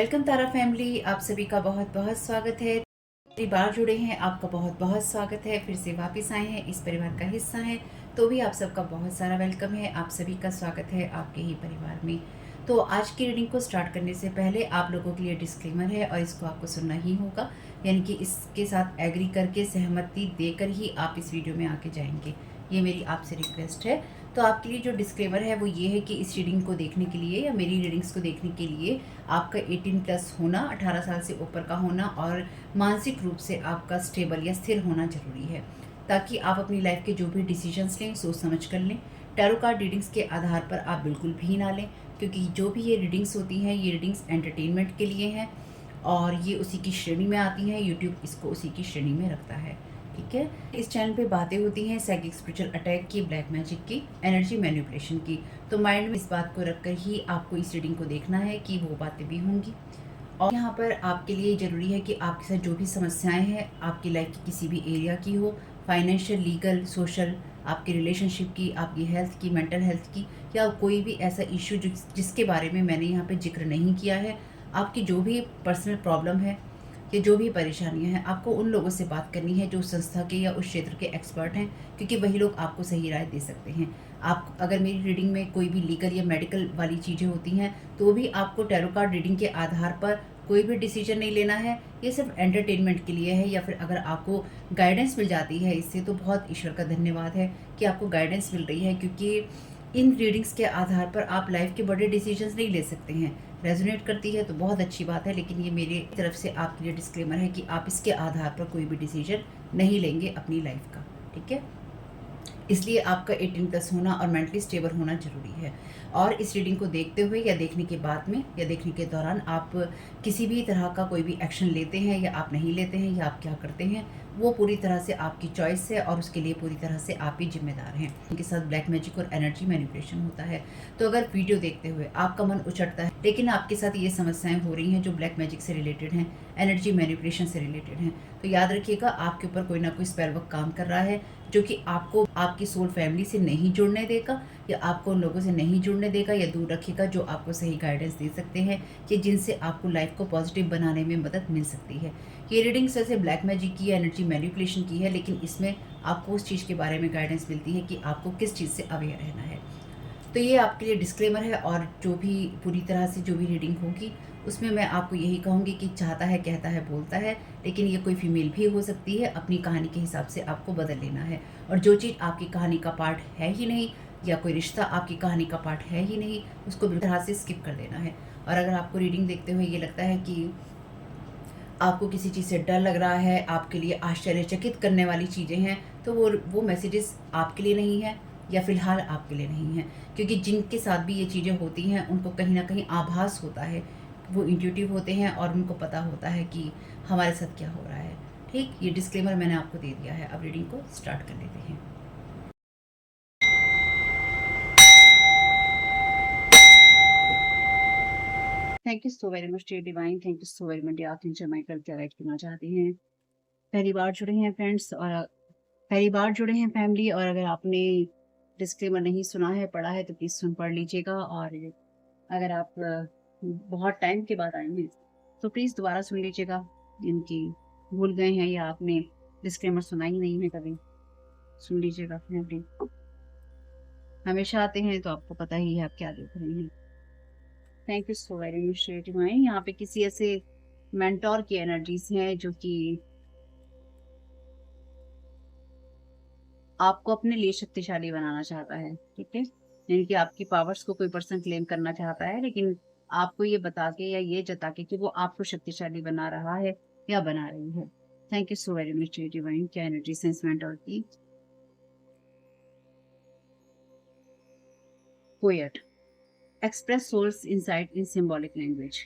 Welcome तारा family, आप सभी का बहुत बहुत स्वागत है। पहली बार जुड़े हैं, आपका बहुत बहुत स्वागत है। फिर से वापस आए हैं, इस परिवार का हिस्सा हैं, तो भी आप सबका बहुत सारा वेलकम है। आप सभी का स्वागत है आपके ही परिवार में। तो आज की रीडिंग को स्टार्ट करने से पहले आप लोगों के लिए डिस्क्लेमर है और इसको आपको सुनना ही होगा, यानी कि इसके साथ एग्री करके सहमति देकर ही आप इस वीडियो में आके जाएंगे। ये मेरी आपसे रिक्वेस्ट है। तो आपके लिए जो डिस्क्लेमर है वो ये है कि इस रीडिंग को देखने के लिए या मेरी रीडिंग्स को देखने के लिए आपका 18+ होना, 18 साल से ऊपर का होना और मानसिक रूप से आपका स्टेबल या स्थिर होना ज़रूरी है, ताकि आप अपनी लाइफ के जो भी डिसीजंस लें सोच समझ कर लें। टैरो कार्ड रीडिंग्स के आधार पर आप बिल्कुल भी ना लें, क्योंकि जो भी ये रीडिंग्स होती हैं ये रीडिंग्स एंटरटेनमेंट के लिए हैं और ये उसी की श्रेणी में आती हैं। यूट्यूब इसको उसी की श्रेणी में रखता है, ठीक है। इस चैनल पे बातें होती हैं साइकिक स्पिरिचुअल अटैक की, ब्लैक मैजिक की, एनर्जी मैनिपुलेशन की। तो माइंड में इस बात को रखकर ही आपको इस रीडिंग को देखना है कि वो बातें भी होंगी। और यहाँ पर आपके लिए ज़रूरी है कि आपके साथ जो भी समस्याएं हैं आपकी लाइफ की किसी भी एरिया की हो, फाइनेंशियल, लीगल, सोशल, आपकी रिलेशनशिप की, आपकी हेल्थ की, मेंटल हेल्थ की, या कोई भी ऐसा इश्यू जिसके बारे में मैंने यहाँ पे जिक्र नहीं किया है, आपकी जो भी पर्सनल प्रॉब्लम है कि जो भी परेशानियां हैं, आपको उन लोगों से बात करनी है जो संस्था के या उस क्षेत्र के एक्सपर्ट हैं, क्योंकि वही लोग आपको सही राय दे सकते हैं। आप अगर मेरी रीडिंग में कोई भी लीगल या मेडिकल वाली चीज़ें होती हैं तो भी आपको टैरो कार्ड रीडिंग के आधार पर कोई भी डिसीजन नहीं लेना है। ये सिर्फ एंटरटेनमेंट के लिए है, या फिर अगर आपको गाइडेंस मिल जाती है इससे तो बहुत ईश्वर का धन्यवाद है कि आपको गाइडेंस मिल रही है, क्योंकि इन रीडिंग्स के आधार पर आप लाइफ के बड़े डिसीजंस नहीं ले सकते हैं। रेजोनेट करती है तो बहुत अच्छी बात है, लेकिन ये मेरी तरफ से आपके लिए डिस्क्लेमर है कि आप इसके आधार पर कोई भी डिसीजन नहीं लेंगे अपनी लाइफ का, ठीक है। इसलिए आपका 18+ होना और मेंटली स्टेबल होना ज़रूरी है। और इस रीडिंग को देखते हुए या देखने के बाद में या देखने के दौरान आप किसी भी तरह का कोई भी एक्शन लेते हैं या आप नहीं लेते हैं या आप क्या करते हैं, वो पूरी तरह से आपकी चॉइस है और उसके लिए पूरी तरह से आप ही जिम्मेदार हैं। उनके साथ ब्लैक मैजिक और एनर्जी मैनिपुलेशन होता है। तो अगर वीडियो देखते हुए आपका मन उचटता है लेकिन आपके साथ ये समस्याएं हो रही हैं जो ब्लैक मैजिक से रिलेटेड हैं, एनर्जी मैनिपुलेशन से रिलेटेड हैं, तो याद रखिएगा आपके ऊपर कोई ना कोई स्पेल वर्क काम कर रहा है, जो कि आपको आपकी सोल फैमिली से नहीं जुड़ने देगा या आपको उन लोगों से नहीं जुड़ने देगा या दूर रखेगा जो आपको सही गाइडेंस दे सकते हैं कि जिनसे आपको लाइफ को पॉजिटिव बनाने में मदद मिल सकती है। ये रीडिंग्स वैसे ब्लैक मैजिक की, एनर्जी मैनिपुलेशन की है, लेकिन इसमें आपको उस चीज़ के बारे में गाइडेंस मिलती है कि आपको किस चीज़ से अवेयर रहना है। तो ये आपके लिए डिस्क्लेमर है। और जो भी पूरी तरह से जो भी रीडिंग होगी उसमें मैं आपको यही कहूँगी कि चाहता है, कहता है, बोलता है, लेकिन ये कोई फीमेल भी हो सकती है। अपनी कहानी के हिसाब से आपको बदल लेना है, और जो चीज़ आपकी कहानी का पार्ट है ही नहीं या कोई रिश्ता आपकी कहानी का पार्ट है ही नहीं, उसको बिल्कुल तरह से स्किप कर देना है। और अगर आपको रीडिंग देखते हुए ये लगता है कि आपको किसी चीज़ से डर लग रहा है, आपके लिए आश्चर्यचकित करने वाली चीज़ें हैं, तो वो मैसेजेस आपके लिए नहीं है या फ़िलहाल आपके लिए नहीं है। क्योंकि जिनके साथ भी ये चीज़ें होती हैं उनको कहीं न कहीं आभास होता है, वो इंट्यूटिव होते हैं और उनको पता होता है कि हमारे साथ क्या हो रहा है। ठीक, ये डिस्क्लेमर मैंने आपको दे दिया है। अब रीडिंग को स्टार्ट कर लेते हैं। Thank you so very much dear divine, thank you so very much dear archangel Michael, क्या गाइड करना चाहते हैं। पहली बार जुड़े हैं फ्रेंड्स और पहली बार जुड़े हैं फैमिली, और अगर आपने डिस्क्लेमर नहीं सुना है, पढ़ा है, तो प्लीज़ सुन पढ़ लीजिएगा। और अगर आप बहुत टाइम के बाद आए हैं तो प्लीज़ दोबारा सुन लीजिएगा, इनकी भूल गए हैं या आपने डिस्क्लेमर सुना ही नहीं है कभी, सुन लीजिएगा फैमिली। हमेशा आते हैं तो आपको पता ही है आप क्या देख रहे हैं। Thank you so very much divine. यहाँ पे किसी ऐसे मेंटोर की एनर्जीज हैं जो कि आपको अपने लिए शक्तिशाली बनाना चाहता है, ठीक है। यानी कि आपकी पावर्स को कोई पर्सन क्लेम करना चाहता है, लेकिन आपको ये बता के या ये जता के कि वो आपको शक्तिशाली बना रहा है या बना रही है। Thank you so very much divine. क्या एनर्जी सेंसमेंट और की poet express souls insight in symbolic language.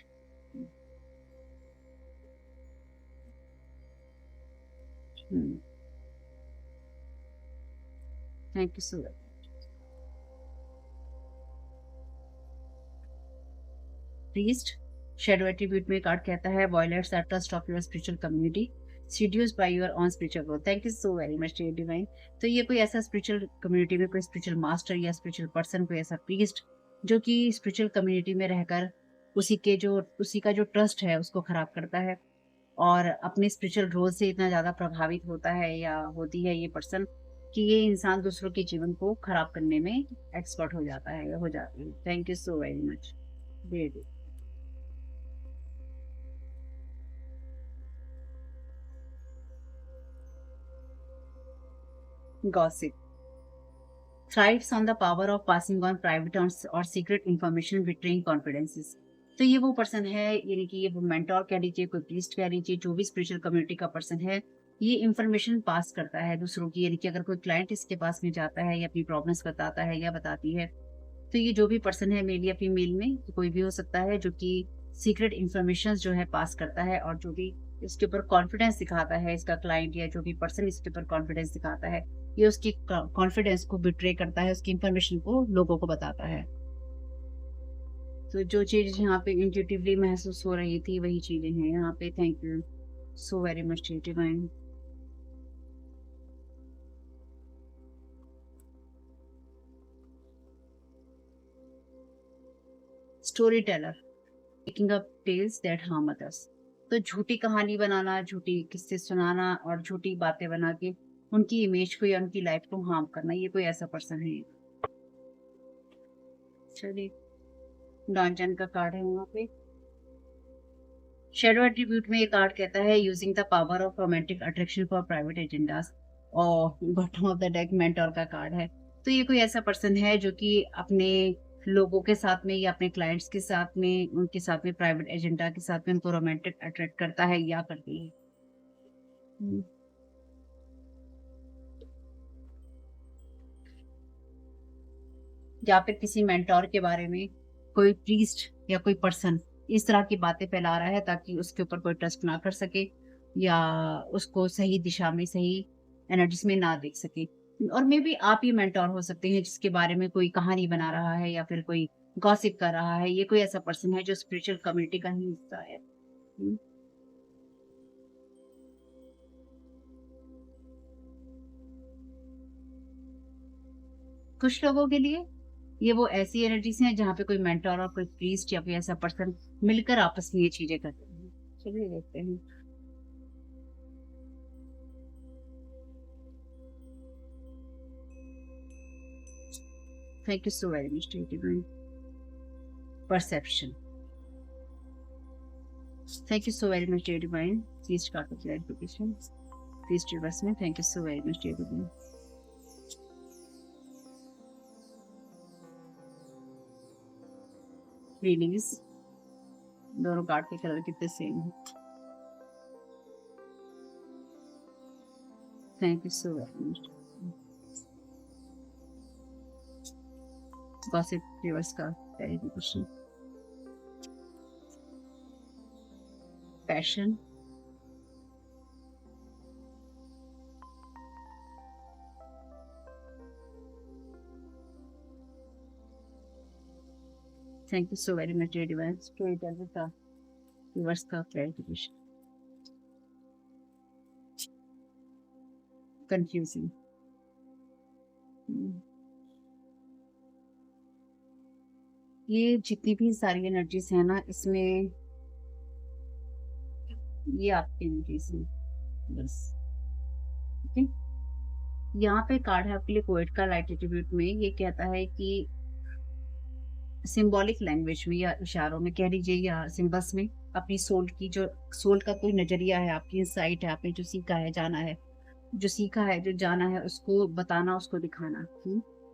Thank you so priest shadow attribute में कार्ड कहता है violates our trust of your spiritual community seduced by your own spiritual growth. Thank you so very much dear divine. तो ये कोई ऐसा spiritual community में कोई spiritual master या स्पिरिचुअल पर्सन, कोई ऐसा प्रीस्ट जो कि स्पिरिचुअल कम्युनिटी में रहकर उसी का जो ट्रस्ट है उसको खराब करता है, और अपने स्पिरिचुअल ग्रोथ से इतना ज़्यादा प्रभावित होता है या होती है ये पर्सन कि ये इंसान दूसरों के जीवन को खराब करने में एक्सपर्ट हो जाता है या हो जाती है। Thank you so very much. Great. Gossip thrives on the power of passing on private और सीक्रेट इन्फॉर्मेशन बिट्रेइंग कॉन्फिडेंसेस। तो ये वो पर्सन है, यानी कि ये वो मेंटोर कह लीजिए, कोई प्रीस्ट कह लीजिए, जो भी स्पिरिचुअल कम्युनिटी का पर्सन है, ये इन्फॉर्मेशन पास करता है दूसरों की। यानी कि अगर कोई क्लाइंट इसके पास में जाता है या अपनी प्रॉब्लम्स बताता है या बताती है, तो ये जो भी पर्सन है, मेल या फीमेल में कोई भी हो सकता है, जो कि सीक्रेट इन्फॉर्मेशन जो है पास करता है, और जो भी इसके ऊपर कॉन्फिडेंस दिखाता है, इसका क्लाइंट या जो भी पर्सन इसके ऊपर कॉन्फिडेंस दिखाता है, ये उसकी कॉन्फिडेंस को बिट्रे करता है, उसकी इन्फॉर्मेशन को लोगों को बताता है। तो जो चीज यहाँ पे इंट्यूटिवली महसूस हो रही थी वही चीजें हैं यहाँ पे। Thank you so very much divine. Story teller making up tales that harm others. तो झूठी कहानी बनाना, झूठी किस्से सुनाना और झूठी बातें बना के उनकी इमेज को या उनकी लाइफ को हार्म करना, ये कोई ऐसा पर्सन है। चलिए, डॉन्जन का कार्ड है वहाँ पे। शेडो एट्रीब्यूट में ये कार्ड कहता है using the power of romantic attraction for private agendas, और bottom of the deck mentor का कार्ड है। तो ये कोई ऐसा पर्सन है जो कि अपने लोगों के साथ में या अपने क्लाइंट्स के साथ में, उनके साथ में प्राइवेट एजेंडा के साथ में उनको रोमांटिक अट्रैक्ट करता है या करती है। हम्म, या फिर किसी मेंटोर के बारे में कोई प्रीस्ट या कोई पर्सन इस तरह की बातें फैला रहा है ताकि उसके ऊपर कोई ट्रस्ट ना कर सके या उसको सही दिशा में, सही एनर्जीज में ना देख सके। और मे बी आप ही मेंटोर हो सकते हैं जिसके बारे में कोई कहानी बना रहा है या फिर कोई गॉसिप कर रहा है। ये कोई ऐसा पर्सन है जो स्पिरिचुअल कम्युनिटी का ही हिस्सा है। हम्म, कुछ लोगों के लिए ये वो ऐसी एनर्जीज हैं जहाँ पे कोई मेंटोर और कोई प्रीस्ट या कोई ऐसा पर्सन मिलकर आपस में ये चीजें करते हैं। चलिए देखते हैं। Thank you so very much divine. Perception. Thank you so very much divine. Please start with clarification. Please reverse में। Thank you so very much divine. Release. दोनों कार्ड के कलर कितने सेम है। Thank you so very much. Gossip reverse का clarification. Passion. Thank you so very much divine. Story teller का reverse का clarification. Confusing. ये जितनी भी सारी एनर्जीज है ना, इसमें ये आपकी एनर्जीज है बस। ठीक है, यहाँ पे कार्ड है आपके लिए पोएट का लाइट एट्रीब्यूट में। ये कहता है कि सिंबॉलिक लैंग्वेज में या इशारों में कह लीजिए या सिंबल्स में अपनी सोल की, जो सोल का कोई नजरिया है, आपकी इंसाइट है, आपने जो सीखा है, जाना है, जो सीखा है, जो जाना है, उसको बताना, उसको दिखाना।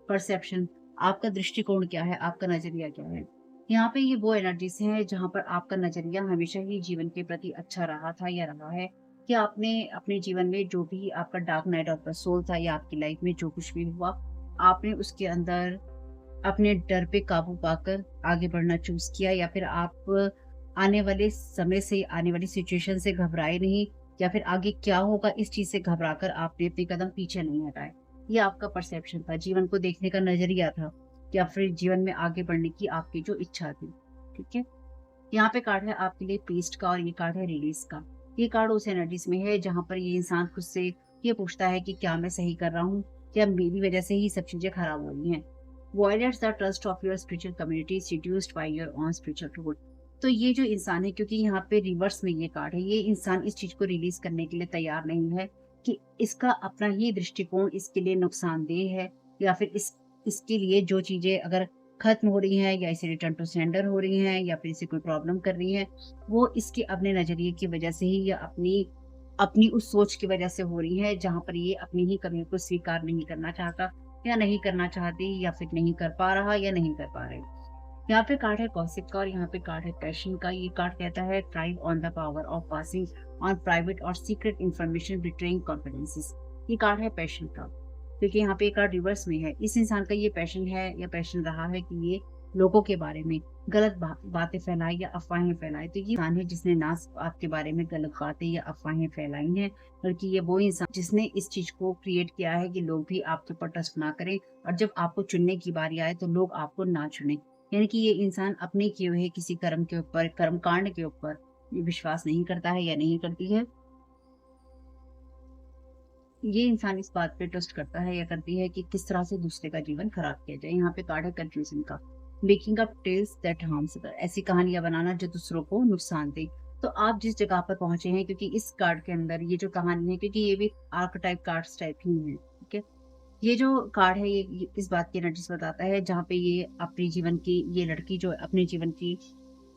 परसेप्शन, आपका दृष्टिकोण क्या है, आपका नजरिया क्या है। यहाँ पे ये वो एनर्जीज हैं जहाँ पर आपका नजरिया हमेशा ही जीवन के प्रति अच्छा रहा था या रहा है, कि आपने अपने जीवन में जो भी आपका dark night of the soul था या आपकी लाइफ में जो कुछ भी हुआ, आपने उसके अंदर अपने डर पे काबू पाकर आगे बढ़ना चूज किया, या फिर आप आने वाले समय से, आने वाली सिचुएशन से घबराए नहीं, या फिर आगे क्या होगा इस चीज से घबराकर आपने अपने कदम पीछे नहीं हटाए। ये आपका परसेप्शन था, जीवन को देखने का नजरिया था, या फिर जीवन में आगे बढ़ने की आपकी जो इच्छा थी। ठीक है, यहाँ पे कार्ड है आपके लिए पीस्ट का और ये कार्ड है रिलीज का। ये कार्ड उस एनर्जीज में है जहाँ पर ये इंसान खुद से ये पूछता है कि क्या मैं सही कर रहा हूँ, क्या मेरी वजह से ही सब चीजें खराब हो रही हैं। Violates the trust of your spiritual community seduced by your own spiritual truth। तो ये जो इंसान है, क्योंकि यहाँ पे रिवर्स में ये कार्ड है, ये इंसान इस चीज़ को रिलीज़ करने के लिए तैयार नहीं है कि इसका अपना ही दृष्टिकोण इसके लिए नुकसानदेह है, या फिर इसके लिए जो चीज़ें अगर खत्म हो रही हैं या इसे रिटर्न टू सेंडर हो रही हैं या फिर इसे कोई प्रॉब्लम कर रही है, वो इसके अपने नज़रिए की वज़ह से ही या अपनी अपनी उस सोच की वज़ह से हो रही है, जहाँ पर ये अपनी ही कमियों को स्वीकार नहीं करना चाहता या नहीं करना चाहती, या फिर नहीं कर पा रहा या नहीं कर पा रहे। यहाँ पे कार्ड है कौशिक का और यहाँ पे कार्ड है पैशन का। ये कार्ड कहता है thrive on the power of passing on private और सीक्रेट इन्फॉर्मेशन बिट्रेइंग कॉन्फिडेंसेस। ये कार्ड है पैशन का, क्योंकि यहाँ पे ये कार्ड रिवर्स में है। इस इंसान का ये पैशन है या पैशन रहा है कि ये लोगों के बारे में गलत बातें फैलाए या अफवाहें फैलाए। तो ये इंसान है जिसने ना सिर्फ आपके बारे में गलत बातें या अफवाहें फैलाई हैं, बल्कि ये वो इंसान जिसने इस चीज को क्रिएट किया है कि लोग भी आपके ऊपर ट्रस्ट ना करें, और जब आपको चुनने की बारी आए तो लोग आपको ना चुने। यानी कि ये इंसान अपने किए हुए किसी कर्म के ऊपर, कर्म कांड के ऊपर विश्वास नहीं करता है या नहीं करती है। ये इंसान इस बात पे ट्रस्ट करता है या करती है कि किस तरह से दूसरे का जीवन खराब किया जाए। यहाँ पे कार्ड है कंफ्यूजन का, making up tales that harms other. ऐसी कहानियां बनाना जो दूसरों को नुकसान दे। तो आप जिस जगह पर पहुंचे हैं, क्योंकि इस कार्ड के अंदर ये जो कहानी है, क्योंकि ये भी आर्केटाइप कार्ड्स टाइप ही है, ठीक है। ये जो कार्ड है ये इस बात की एनर्जीज बताता है, जहाँ पे ये अपने जीवन की, ये लड़की जो अपने जीवन की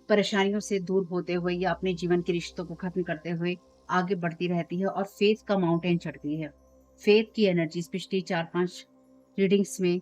परेशानियों से दूर होते हुए या अपने जीवन के रिश्तों को खत्म करते हुए आगे बढ़ती रहती है और फेथ का माउंटेन चढ़ती है। फेथ की एनर्जीज पिछली 4-5 रीडिंग्स में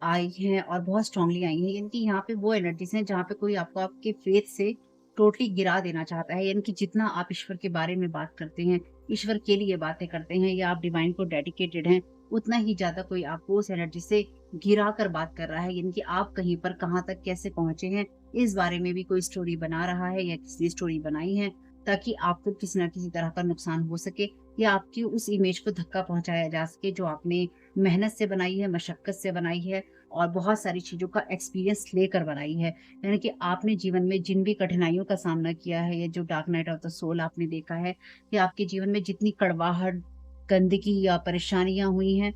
आई हैं और बहुत स्ट्रांगली आई हैं। यानी कि यहाँ पे वो एनर्जीज हैं जहाँ पे कोई आपको आपके फेथ से टोटली गिरा देना चाहता है। यानी कि जितना आप ईश्वर के बारे में बात करते हैं, ईश्वर के लिए बातें करते हैं या आप डिवाइन को डेडिकेटेड हैं, उतना ही ज्यादा कोई आपको उस एनर्जी से गिरा कर बात कर रहा है। यानी कि आप कहीं पर कहाँ तक कैसे पहुंचे हैं, इस बारे में भी कोई स्टोरी बना रहा है या किसी ने स्टोरी बनाई है, ताकि आपको किसी न किसी तरह का नुकसान हो सके या आपकी उस इमेज को धक्का पहुंचाया जा सके जो आपने मेहनत से बनाई है, मशक्कत से बनाई है और बहुत सारी चीज़ों का एक्सपीरियंस लेकर बनाई है। यानी कि आपने जीवन में जिन भी कठिनाइयों का सामना किया है, या जो dark night of the soul आपने देखा है, या आपके जीवन में जितनी कड़वाहट, गंदगी या परेशानियाँ हुई हैं,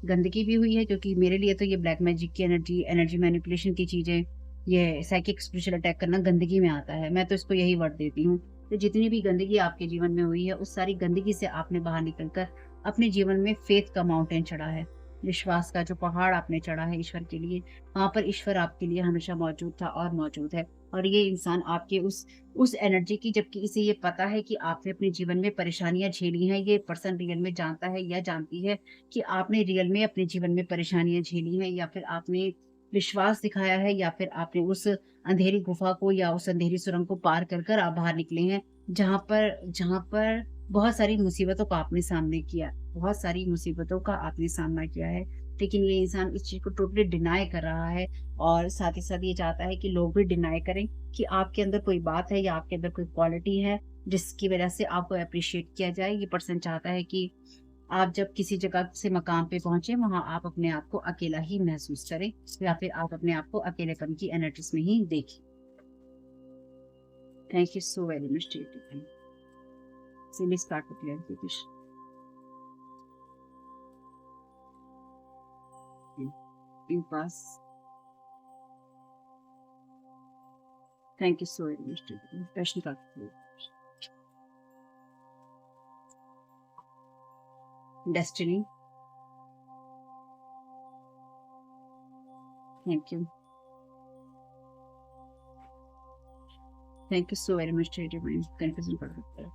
गंदगी भी हुई है, क्योंकि मेरे लिए तो ये ब्लैक मैजिक की एनर्जी, एनर्जी मैनिपुलेशन की चीज़ें, ये साइकिक स्पिरिचुअल अटैक करना गंदगी में आता है। मैं तो इसको यही वर्ड देती हूँ। तो जितनी भी गंदगी आपके जीवन में हुई है, उस सारी गंदगी से आपने बाहर निकल कर अपने जीवन में फेथ का माउंटेन चढ़ा है। विश्वास का जो पहाड़ आपने चढ़ा है ईश्वर के लिए, वहाँ पर ईश्वर आपके लिए हमेशा मौजूद था और मौजूद है। और ये इंसान आपके उस एनर्जी की, जबकि इसे ये पता है कि आपने अपने जीवन में परेशानियाँ झेली हैं, ये पर्सन रियल में जानता है या जानती है कि आपने रियल में अपने जीवन में परेशानियाँ झेली हैं, या फिर आपने विश्वास दिखाया है, या फिर आपने उस अंधेरी गुफा को या उस अंधेरी सुरंग को पार कर कर आप बाहर निकले हैं, जहाँ पर बहुत सारी मुसीबतों का आपने सामने किया, बहुत सारी मुसीबतों का आपने सामना किया है। लेकिन ये इंसान इस चीज़ को टोटली डिनाई कर रहा है और साथ ही साथ ये चाहता है कि लोग भी डिनाई करें कि आपके अंदर कोई बात है या आपके अंदर कोई क्वालिटी है जिसकी वजह से आपको एप्रिशिएट किया जाए। ये पर्सन चाहता है कि आप जब किसी जगह से मकाम पे पहुंचे, वहां आप अपने आप को अकेला ही महसूस करें, या फिर आप अपने आप को अकेलेपन की एनर्जीज में ही देखें। Thank you so very much dear. Silly start with clear pass. Thank you so very much dear. प्रश्न का destiny. Thank you, thank you so very much dear. Confusion कर सकता है।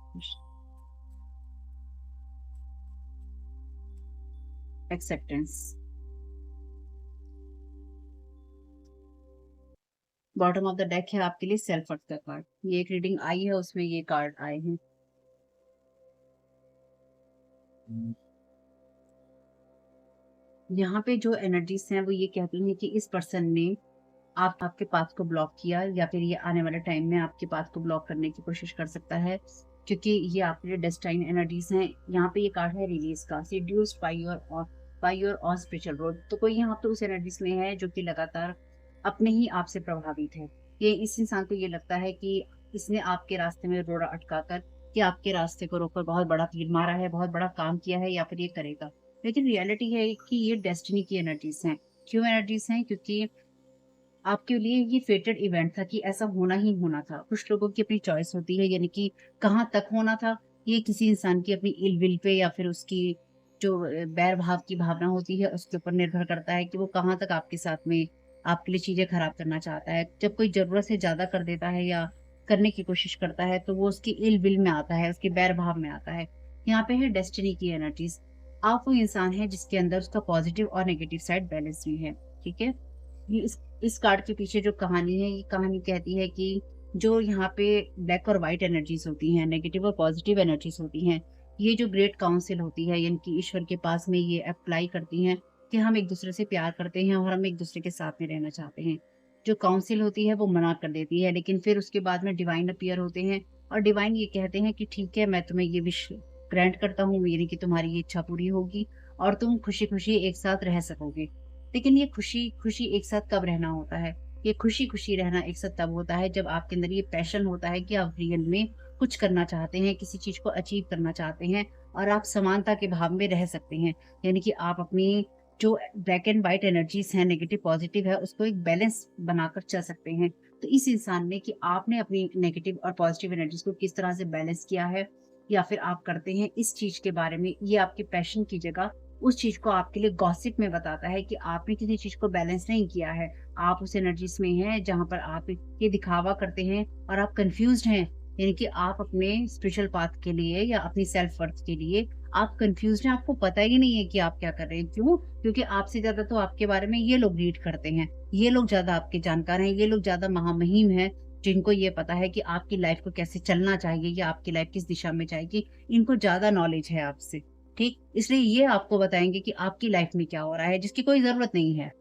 Acceptance. Bottom of the deck है आपके लिए self worth का card. ये एक रीडिंग आई है, उसमें ये कार्ड आए हैं। यहाँ पे जो एनर्जीज हैं वो ये कहती हैं कि इस पर्सन ने आपके पाथ को ब्लॉक किया, या फिर ये आने वाले टाइम में आपके पाथ को ब्लॉक करने की कोशिश कर सकता है, क्योंकि ये आपके लिए डेस्टाइन एनर्जीज हैं। यहाँ पे ये कार्ड है रिलीज का, seduced by your own spiritual road. तो कोई यहाँ पे उस एनर्जीज में है जो कि लगातार अपने ही आप से प्रभावित है। ये इस इंसान को ये लगता है कि इसने आपके रास्ते में रोड़ा अटका कर, कि आपके रास्ते को रोककर बहुत बड़ा तीर मारा है, बहुत बड़ा काम किया है, या फिर ये करेगा। लेकिन रियलिटी है कि ये डेस्टिनी की एनर्जीज हैं। क्यों एनर्जीज हैं? क्योंकि आपके लिए ये फेटेड इवेंट था कि ऐसा होना ही होना था। कुछ लोगों की अपनी चॉइस होती है, यानी कि कहाँ तक होना था, ये किसी इंसान की अपनी इल विल पे या फिर उसकी जो बैर भाव की भावना होती है उसके ऊपर निर्भर करता है कि वो कहाँ तक आपके साथ में आपके लिए चीज़ें खराब करना चाहता है। जब कोई ज़रूरत से ज़्यादा कर देता है या करने की कोशिश करता है तो वो उसकी इल विल में आता है, उसके बैर भाव में आता है। यहाँ पे है डेस्टिनी की एनर्जीज़। आप वो इंसान हैं जिसके अंदर उसका पॉज़िटिव और नेगेटिव साइड बैलेंस में है, ठीक है? ये इस कार्ड के पीछे जो कहानी है, ये कहानी कहती है कि जो यहाँ पे ब्लैक और व्हाइट एनर्जीज़ होती हैं, नेगेटिव और पॉजिटिव एनर्जीज़ होती हैं, ये जो ग्रेट काउंसिल होती है, यानी कि ईश्वर के पास में ये अप्लाई करती हैं कि हम एक-दूसरे से प्यार करते हैं और हम एक-दूसरे के साथ में रहना चाहते हैं। जो काउंसिल होती है, वो मना कर देती है, लेकिन फिर उसके बाद में डिवाइन अपीयर होते हैं और डिवाइन ये कहते हैं कि ठीक है, मैं तुम्हें ये विश ग्रांट करता हूँ, यानी कि तुम्हारी ये इच्छा पूरी होगी और तुम खुशी-खुशी एक साथ रह सकोगे। लेकिन ये खुशी-खुशी एक साथ कब रहना होता है? ये खुशी-खुशी रहना एक साथ तब होता है जब आपके अंदर ये पैशन होता है कि आप रियल में कुछ करना चाहते हैं, किसी चीज़ को अचीव करना चाहते हैं और आप समानता के भाव में रह सकते हैं। यानी कि आप अपनी जो ब्लैक एंड व्हाइट एनर्जीज़ हैं, नेगेटिव पॉजिटिव है, उसको एक बैलेंस बनाकर चल सकते हैं। तो इस इंसान में कि आपने अपनी नेगेटिव और पॉजिटिव एनर्जीज़ को किस तरह से बैलेंस किया है या फिर आप करते हैं, इस चीज़ के बारे में ये आपके पैशन की जगह उस चीज़ को आपके लिए गॉसिप में बताता है कि आपने किसी चीज़ को बैलेंस नहीं किया है। आप उस एनर्जीज़ में हैं जहाँ पर आप ये दिखावा करते हैं और आप कन्फ्यूज़्ड हैं। यानी कि आप अपने स्पिरिचुअल पाथ के लिए या अपनी सेल्फ वर्थ के लिए आप कन्फ्यूज़्ड हैं, आपको पता ही नहीं है कि आप क्या कर रहे हैं। क्यों? क्योंकि आपसे ज़्यादा तो आपके बारे में ये लोग रीड करते हैं। ये लोग ज़्यादा आपके जानकार हैं, ये लोग ज़्यादा महामहिम हैं, जिनको ये पता है कि आपकी लाइफ़ को कैसे चलना चाहिए या आपकी लाइफ़ किस दिशा में जाएगी। इनको ज़्यादा नॉलेज है आपसे। ठीक? इसलिए ये आपको बताएँगे कि आपकी लाइफ़ में क्या हो रहा है, जिसकी कोई ज़रूरत नहीं है।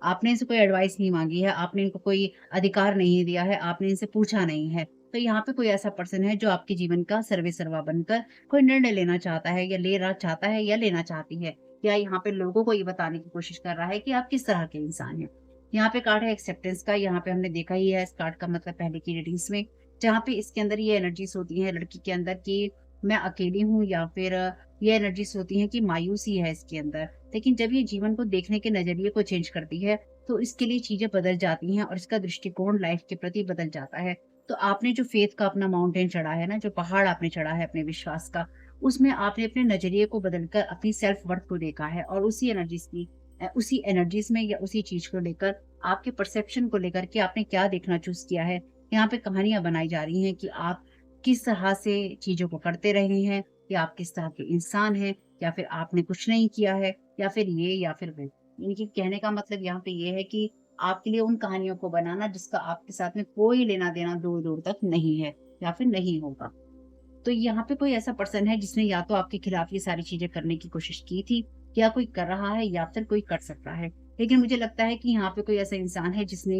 आपने इनसे कोई एडवाइस नहीं माँगी है, आपने इनको कोई अधिकार नहीं दिया है, आपने इनसे पूछा नहीं है। तो यहाँ पे कोई ऐसा पर्सन है जो आपके जीवन का सर्वेसर्वा बनकर कोई निर्णय लेना चाहता है या लेना चाहता है या लेना चाहती है। या यहाँ पे लोगों को ये बताने की कोशिश कर रहा है कि आप किस तरह के इंसान हैं। यहाँ पे कार्ड है एक्सेप्टेंस का, यहाँ पे हमने देखा ही है इस कार्ड का मतलब पहले की रीडिंग्स में, जहाँ पे इसके अंदर ये एनर्जीज़ होती हैं लड़की के अंदर कि मैं अकेली हूँ या फिर ये एनर्जीज़ होती हैं कि मायूसी है इसके अंदर। लेकिन जब ये जीवन को देखने के नज़रिए को चेंज करती है, तो इसके लिए चीज़ें बदल जाती हैं और इसका दृष्टिकोण लाइफ़ के प्रति बदल जाता है। तो आपने जो फ़ेथ का अपना माउंटेन चढ़ा है ना, जो पहाड़ आपने चढ़ा है अपने विश्वास का, उसमें आपने अपने नज़रिए को बदलकर अपनी सेल्फ वर्थ को देखा है और उसी एनर्जीज़ में या उसी चीज़ को लेकर आपके परसेप्शन को लेकर कि आपने क्या देखना चूज़ किया है। यहाँ पे कहानियाँ बनाई जा रही हैं कि आप किस तरह से चीज़ों को करते रहे हैं या आप किस तरह के इंसान हैं या फिर आपने कुछ नहीं किया है या फिर ये या फिर वो। इनके कहने का मतलब यहाँ पे ये है कि आपके लिए उन कहानियों को बनाना जिसका आपके साथ में कोई लेना-देना दूर-दूर तक नहीं है या फिर नहीं होगा। तो यहाँ पे कोई ऐसा पर्सन है जिसने या तो आपके खिलाफ ये सारी चीज़ें करने की कोशिश की थी, या कोई कर रहा है या फिर कोई कर सकता है। लेकिन मुझे लगता है कि यहाँ पे कोई ऐसा इंसान है जिसने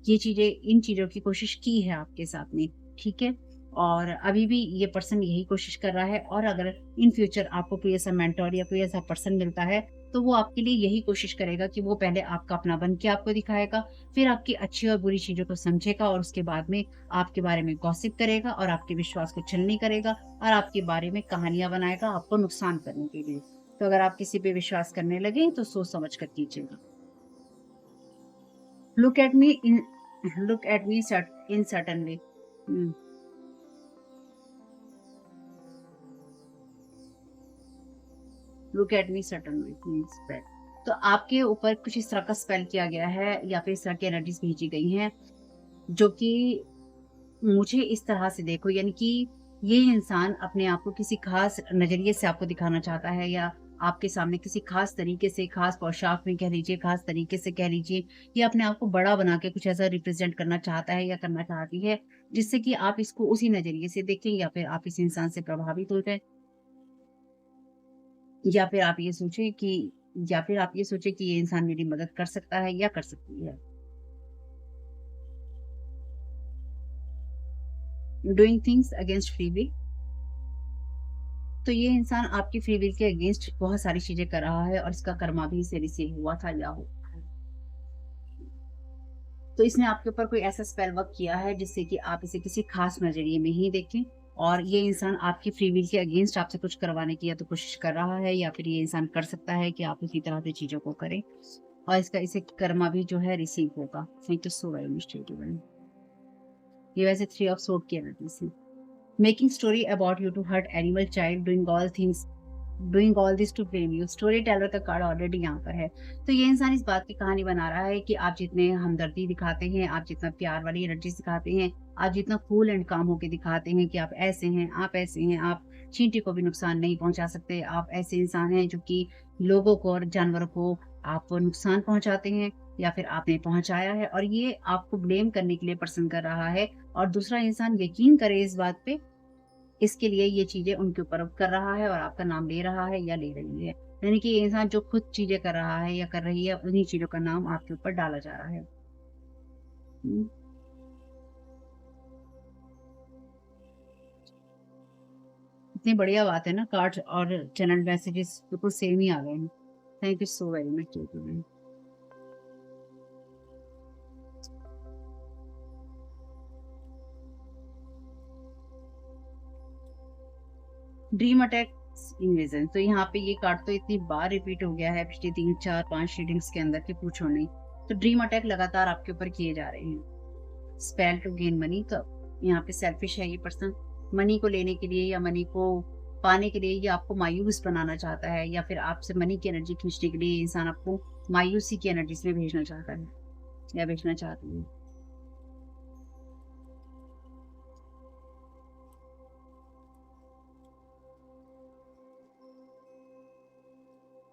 ये चीज़ें इन चीज़ों की कोशिश की है आपके साथ में, ठीक है? और अभी भी ये पर्सन यही कोशिश कर रहा है और अगर इन फ्यूचर आपको कोई ऐसा मेंटर या कोई ऐसा पर्सन मिलता है, तो वो आपके लिए यही कोशिश करेगा कि वो पहले आपका अपना बन के आपको दिखाएगा, फिर आपकी अच्छी और बुरी चीज़ों को समझेगा और उसके बाद में आपके बारे में गॉसिप करेगा और आपके विश्वास को छलनी करेगा और आपके बारे में कहानियाँ बनाएगा आपको नुकसान करने के लिए। तो अगर आप किसी पे विश्वास करने लगे तो सोच समझ कर कीजिएगा। Look at me in look at me cert in certain way. Hmm, look at me certain way means that. तो आपके ऊपर कुछ इस तरह का स्पेल किया गया है या फिर इस तरह की एनर्जीज़ भेजी गई हैं, जो कि मुझे इस तरह से देखो, यानी कि ये इंसान अपने आप को किसी खास नज़रिए से आपको दिखाना चाहता है या आपके सामने किसी खास तरीके से, खास पोशाक में कह लीजिए, खास तरीके से कह लीजिए, या अपने आप को बड़ा बना के कुछ ऐसा रिप्रेज़ेंट करना चाहता है या करना चाहती है, जिससे कि आप इसको उसी नज़रिए से देखें या फिर आप इस इंसान से प्रभावित हो जाएँ, या फिर आप ये सोचें कि ये इंसान मेरी मदद कर सकता है या कर सकती है। Doing things against free will. तो ये इंसान आपकी फ्री विल के अगेंस्ट बहुत सारी चीज़ें कर रहा है और इसका कर्मा भी इसे रिसीव हुआ था या हुआ है। तो इसने आपके ऊपर कोई ऐसा स्पेल वर्क किया है जिससे कि आप इसे किसी खास नज़रिए में ही देखें, और ये इंसान आपकी फ्री विल के अगेंस्ट आपसे कुछ करवाने की या तो कोशिश कर रहा है या फिर ये इंसान कर सकता है कि आप उसी तरह से चीज़ों को करें। और इसका इसे कर्मा भी जो है रिसीव होगा। Thank you so very much. ये वैसे थ्री ऑफ सोर्ड की एनर्जी से making story about you to hurt animal child doing all this to blame you. Story teller का कार्ड ऑलरेडी यहाँ पर है। तो ये इंसान इस बात की कहानी बना रहा है कि आप जितने हमदर्दी दिखाते हैं, आप जितना प्यार वाली एनर्जी दिखाते हैं, आप जितना कूल एंड काम होके दिखाते हैं कि आप ऐसे हैं, आप ऐसे हैं, आप चींटी को भी नुकसान नहीं पहुंचा सकते, आप ऐसे इंसान हैं जो कि लोगों को और जानवरों को आप नुकसान पहुंचाते हैं या फिर आपने पहुंचाया है, और ये आपको ब्लेम करने के लिए पसंद कर रहा है और दूसरा इंसान यकीन करे इस बात पे, इसके लिए ये चीजें उनके ऊपर कर रहा है और आपका नाम ले रहा है या ले रही है। यानी कि ये इंसान जो खुद चीजें कर रहा है या कर रही है, उन्हीं चीजों का नाम आपके ऊपर डाला जा रहा है। हम्म, इतनी बढ़िया बात है ना, कार्ड और चैनल मैसेजेस बिल्कुल सेम ही आ गए हैं। Thank you so very much. Dream attack invasion, तो यहाँ पे ये कार्ड तो इतनी बार रिपीट हो गया है पिछली 3 4 5 रीडिंग्स के अंदर कि पूछो नहीं। तो ड्रीम अटैक लगातार आपके ऊपर किए जा रहे हैं। स्पेल टू गेन मनी, तो यहाँ पे सेल्फिश है ये पर्सन। मनी को लेने के लिए या मनी को पाने के लिए ये आपको मायूस बनाना चाहता है, या फिर आपसे मनी की एनर्जी खींचने के लिए इंसान आपको मायूसी की एनर्जी में भेजना चाहता है या भेजना चाहती है।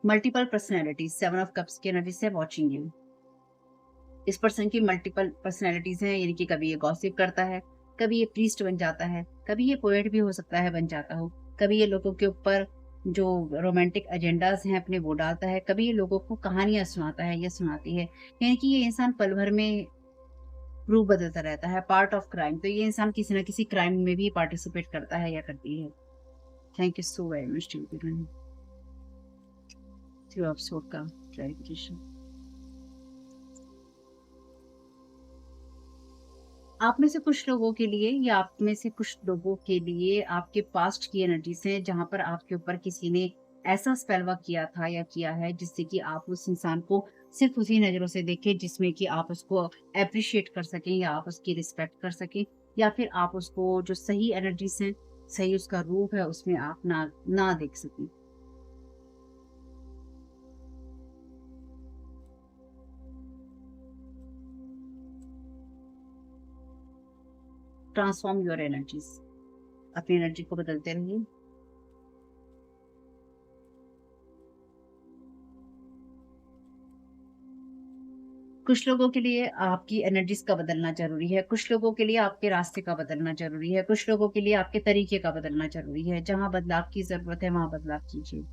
मल्टीपल पर्सनैलिटीज, 7 ऑफ कप्स की एनर्जी से वॉचिंग यू। इस पर्सन की मल्टीपल पर्सनैलिटीज हैं, यानी कि कभी ये गॉसिप करता है, कभी ये प्रीस्ट बन जाता है, कभी ये पोएट भी हो सकता है बन जाता हो, कभी ये लोगों के ऊपर जो रोमांटिक एजेंडाज हैं अपने वो डालता है, कभी ये लोगों को कहानियां सुनाता है या सुनाती है। यानी कि ये इंसान पल भर में रूप बदलता रहता है। पार्ट ऑफ क्राइम, तो ये इंसान किसी न किसी क्राइम में भी पार्टिसिपेट करता है या करती है। Thank you so very much through of sword का क्लैरिफिकेशन। आप में से कुछ लोगों के लिए या आप में से कुछ लोगों के लिए आपके पास्ट की एनर्जीज हैं जहां पर आपके ऊपर किसी ने ऐसा स्पेल वर्क किया था या किया है जिससे कि आप उस इंसान को सिर्फ उसी नजरों से देखें जिसमें कि आप उसको अप्रिशिएट कर सकें या आप उसकी रिस्पेक्ट कर सकें, या फिर आप उसको जो सही एनर्जीज हैं, सही उसका रूप है, उसमें आप ना देख सकें। ट्रांसफॉर्म योर एनर्जीज, अपनी एनर्जी को बदलते रहिए। कुछ लोगों के लिए आपकी एनर्जीज का बदलना जरूरी है, कुछ लोगों के लिए आपके रास्ते का बदलना जरूरी है, कुछ लोगों के लिए आपके तरीके का बदलना जरूरी है। जहां बदलाव की जरूरत है वहां बदलाव कीजिए।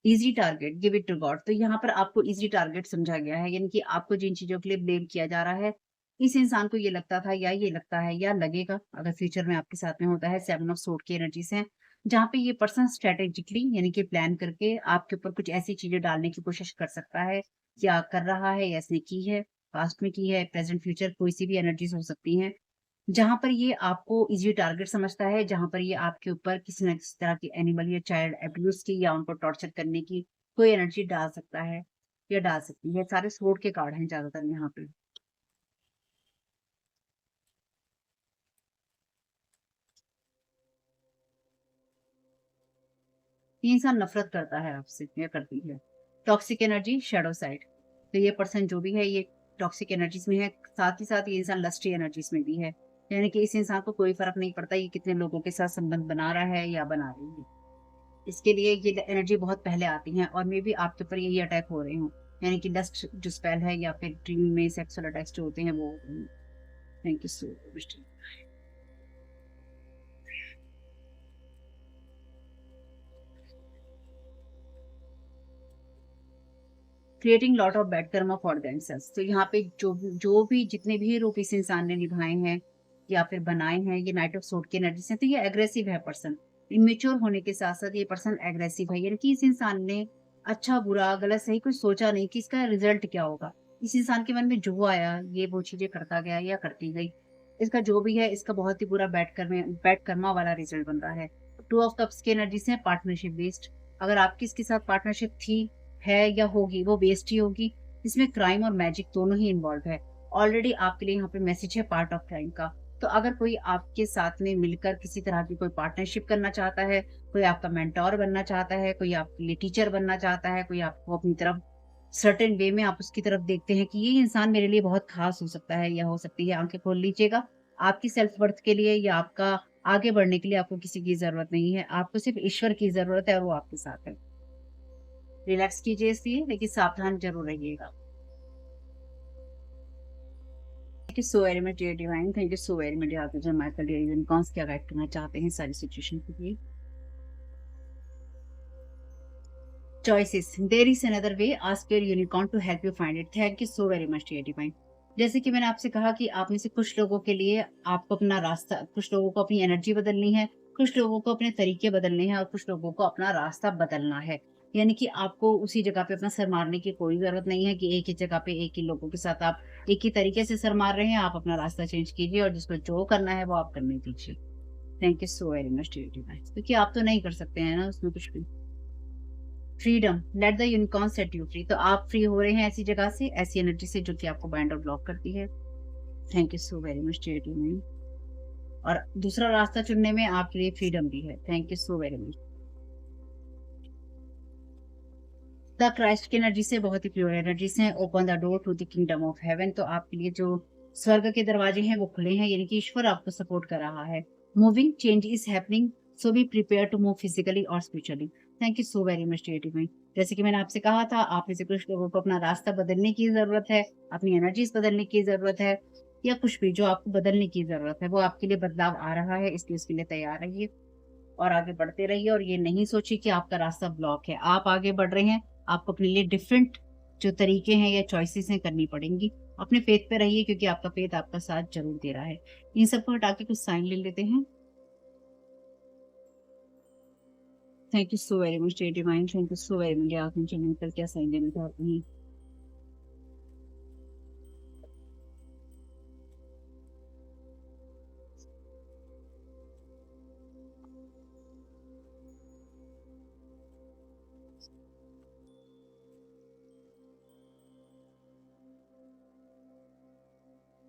Easy target, give it to God, तो यहाँ पर आपको इजी टारगेट समझा गया है, यानी कि आपको जिन चीजों के लिए ब्लेम किया जा रहा है, इस इंसान को ये लगता था या ये लगता है या लगेगा अगर फ्यूचर में आपके साथ में होता है। 7 ऑफ सोर्ड की एनर्जीज है जहाँ पे ये पर्सन स्ट्रेटेजिकली यानी कि प्लान करके आपके ऊपर कुछ ऐसी चीजें डालने की कोशिश कर सकता है, या कर रहा है या इसने की है, पास्ट में की है, प्रेजेंट फ्यूचर कोई सी भी एनर्जीज हो सकती हैं, जहाँ पर ये आपको इजी टारगेट समझता है, जहाँ पर ये आपके ऊपर किसी न किसी तरह की एनिमल या चाइल्ड अब्यूज की या उनको टॉर्चर करने की कोई एनर्जी डाल सकता है या डाल सकती है। सारे स्वॉर्ड के कार्ड हैं ज्यादातर यहाँ पे। ये इंसान नफरत करता है आपसे या करती है। टॉक्सिक एनर्जी, शैडो साइड, तो ये पर्सन जो भी है ये टॉक्सिक एनर्जीज में है, साथ ही साथ ये इंसान लस्टी एनर्जीज में भी है। यानी कि इस इंसान को कोई फर्क नहीं पड़ता ये कितने लोगों के साथ संबंध बना रहा है या बना रही है। इसके लिए ये एनर्जी बहुत पहले आती है और मे बी आपके ऊपर यही अटैक हो रहे हो, यानी कि लस्ट जो स्पेल है या फिर ड्रीम में सेक्सुअल अटैक्स जो होते हैं वो। Thank you so much. Creating lot of bad Karma for themselves, तो यहाँ पे जो भी जितने भी रूप इस इंसान ने निभाए हैं या फिर बनाए हैं, ये नाइट ऑफ सोड की एनर्जी से, तो ये एग्रेसिव है पर्सन। इमेच्योर होने के साथ साथ ये पर्सन एग्रेसिव है, यानी कि इस इंसान ने अच्छा बुरा गलत सही कुछ सोचा नहीं कि इसका रिजल्ट क्या होगा। इस इंसान के मन में जो आया ये वो चीजें करता गया या करती गई। इसका जो भी है इसका बहुत ही बुरा बैड कर्मा वाला रिजल्ट बन रहा है। 2 ऑफ कप्स की एनर्जी से पार्टनरशिप बेस्ड, अगर आपकी इसके साथ पार्टनरशिप थी है या होगी वो वेस्ट ही होगी। इसमें क्राइम और मैजिक दोनों ही इन्वॉल्व है। ऑलरेडी आपके लिए यहाँ पे मैसेज है पार्ट ऑफ क्राइम का। तो अगर कोई आपके साथ में मिलकर किसी तरह की कोई पार्टनरशिप करना चाहता है, कोई आपका मेंटोर बनना चाहता है, कोई आपके लिए टीचर बनना चाहता है, कोई आपको अपनी तरफ सर्टेन वे में आप उसकी तरफ देखते हैं कि ये इंसान मेरे लिए बहुत खास हो सकता है या हो सकती है, आंखें खोल लीजिएगा। आपकी सेल्फ वर्थ के लिए या आपका आगे बढ़ने के लिए आपको किसी की ज़रूरत नहीं है। आपको सिर्फ़ ईश्वर की ज़रूरत है और वो आपके साथ है। रिलैक्स कीजिए इसलिए, लेकिन सावधान ज़रूर रहिएगा। Thank you so very much dear divine, thank you so very much dear archangel Michael, dear unicorns, क्या गाइड करना चाहते हैं सारी सिचुएशन के लिए। Choices, there is another way, ask your unicorn to help you find it. Thank you so very much dear divine. जैसे कि मैंने आपसे कहा कि आप में से कुछ लोगों के लिए आपको अपना रास्ता, कुछ लोगों को अपनी एनर्जी बदलनी है, कुछ लोगों को अपने तरीके बदलने हैं और कुछ लोगों को अपना रास्ता बदलना है। यानी कि आपको उसी जगह पे अपना सर मारने की कोई ज़रूरत नहीं है कि एक ही जगह पे एक ही लोगों के साथ आप एक ही तरीके से सर मार रहे हैं। आप अपना रास्ता चेंज कीजिए और जिसको जो करना है वो आप करने दीजिए। Thank you so very much dear divine, क्योंकि आप तो नहीं कर सकते हैं ना उसमें कुछ भी। Freedom, let the unicorn set you free. तो आप फ्री हो रहे हैं ऐसी जगह से, ऐसी एनर्जी से जो कि आपको बाइंड और ब्लॉक करती है। Thank you so very much dear divine. और दूसरा रास्ता चुनने में आपके लिए फ्रीडम भी है। Thank you so very much. The Christ की एनर्जी से बहुत ही प्योर एनर्जीज हैं। Open the door to the kingdom of heaven. तो आपके लिए जो स्वर्ग के दरवाजे हैं वो खुले हैं, यानी कि ईश्वर आपको सपोर्ट कर रहा है। Moving change is happening, so be prepare to move physically और spiritually. Thank you so very much dear divine. जैसे कि मैंने आपसे कहा था, आप में से कुछ लोगों को अपना रास्ता बदलने की जरूरत है, अपनी एनर्जीज बदलने की जरूरत है, या कुछ भी जो आपको बदलने की जरूरत है वो आपके लिए बदलाव आ रहा है, इसलिए उसके लिए तैयार रहिए और आगे बढ़ते रहिए। और ये नहीं सोचिए कि आपका रास्ता ब्लॉक है, आप आगे बढ़ रहे हैं। आपको अपने लिए डिफरेंट जो तरीके हैं या चॉइसेस हैं करनी पड़ेंगी। अपने फेथ पे रहिए, क्योंकि आपका फेथ आपका साथ जरूर दे रहा है। इन सबको हटा के कुछ साइन ले लेते हैं। Thank you so very much dear divine, thank you so very much. आप मुझे मिलकर क्या साइन देना चाहते हैं?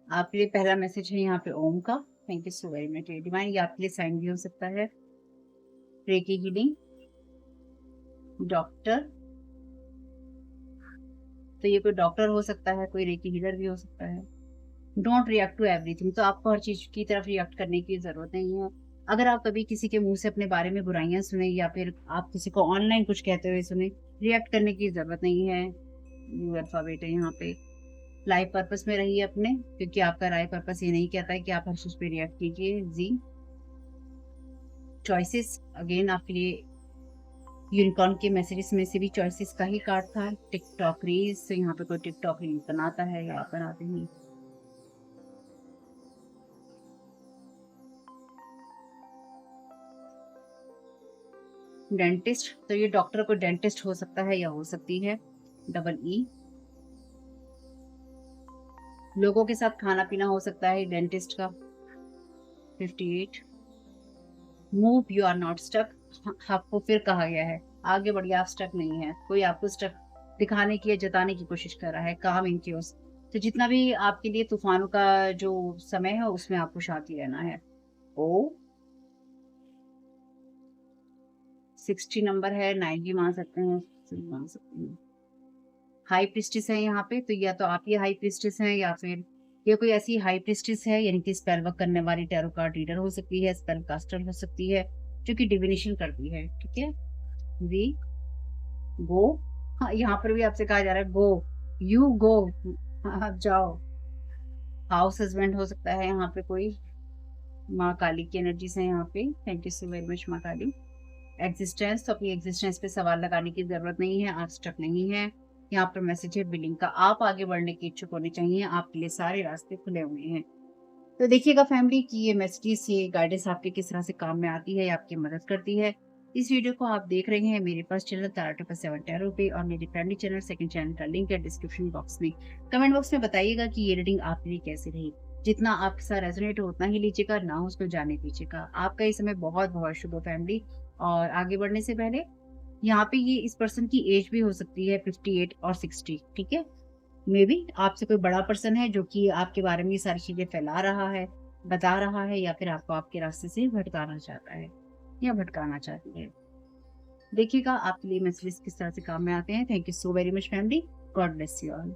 आपके लिए पहला मैसेज है यहाँ पे ओम का। Thank you so very much dear divine. ये आपके लिए साइन भी हो सकता है। रेकी हीलिंग, डॉक्टर, तो ये कोई डॉक्टर हो सकता है, कोई रेकी हीलर भी हो सकता है। डोंट रिएक्ट टू एवरीथिंग, तो आपको हर चीज की तरफ रिएक्ट करने की जरूरत नहीं है। अगर आप कभी किसी के मुंह से अपने बारे में बुराइयां सुने या फिर आप किसी को ऑनलाइन कुछ कहते हुए सुने, रिएक्ट करने की जरूरत नहीं है। यू अल्फाबेट है यहाँ पे। लाइफ पर्पस में रहिए अपने, क्योंकि आपका लाइफ पर्पस ये नहीं कहता है कि आप हर चीज पे रिएक्ट कीजिए। जी, चॉइसेस अगेन आपके लिए यूनिकॉर्न के मैसेजेस में से भी चॉइसेस का ही कार्ड था। टिकटॉक रील्स, तो यहाँ पे कोई टिकटॉक रील बनाता है या आप बनाते हैं। डेंटिस्ट, तो ये डॉक्टर को डेंटिस्ट हो सकता है या हो सकती है। डबल ई, लोगों के साथ खाना पीना हो सकता है डेंटिस्ट का। 58, move you are not stuck, आपको फिर कहा गया है आगे बढ़िए, आप स्टक नहीं है। कोई आपको स्टक दिखाने की या जताने की कोशिश कर रहा है। काम इन क्योस, तो जितना भी आपके लिए तूफानों का जो समय है उसमें आपको शांति रहना है। ओ 60 नंबर है, 9 भी मान सकते हैं, 6 भी मान सकते हैं। हाई प्रिस्टिस है यहाँ पे, तो या तो आप ये हाई प्रिस्टिस हैं या फिर ये कोई ऐसी हाई प्रिस्टिस है, यानी कि स्पेल वर्क करने वाली टैरो कार्ड रीडर हो सकती है, स्पेल कास्टर हो सकती है, जो कि डिविनेशन करती है। ठीक है, वी गो, हाँ यहाँ पर भी आपसे कहा जा रहा है गो, यू गो, हाँ आप जाओ। हाउस हस्बैंड हो सकता है यहाँ पे कोई। माँ काली की एनर्जीज है यहाँ पे। Thank you so very much माँ काली। एग्जिस्टेंस, तो अपनी एग्जिस्टेंस पे सवाल लगाने की जरूरत नहीं है, आप स्टक नहीं है। यहाँ पर मैसेज है बिलिंग का, आप आगे बढ़ने के इच्छुक होने चाहिए, आपके लिए सारे रास्ते खुले हुए हैं। तो देखिएगा फैमिली कि ये मैसेजेस, ये गाइडेंस आपके किस तरह से काम में आती है या आपकी मदद करती है। इस वीडियो को आप देख रहे हैं मेरे पास चैनल तारा 7 टैरो पे, और मेरे फैमिली चैनल सेकंड चैनल का लिंक है डिस्क्रिप्शन बॉक्स में। कमेंट बॉक्स में बताइएगा कि ये रीडिंग आपके लिए कैसी रही। जितना आपके साथ रेजोनेट हो उतना ही लीजिएगा, ना उसको जाने दीजिएगा। आपका ये समय बहुत बहुत शुभ हो फैमिली। और आगे बढ़ने से पहले यहाँ पे ये इस पर्सन की एज भी हो सकती है 58 और 60, ठीक है। मे बी आपसे कोई बड़ा पर्सन है जो कि आपके बारे में ये सारी चीजें फैला रहा है, बता रहा है, या फिर आपको आपके रास्ते से भटकाना चाहता है या भटकाना चाहती है। देखिएगा आपके लिए मैसेजेस किस तरह से काम में आते हैं। Thank you so very much family. God bless you all.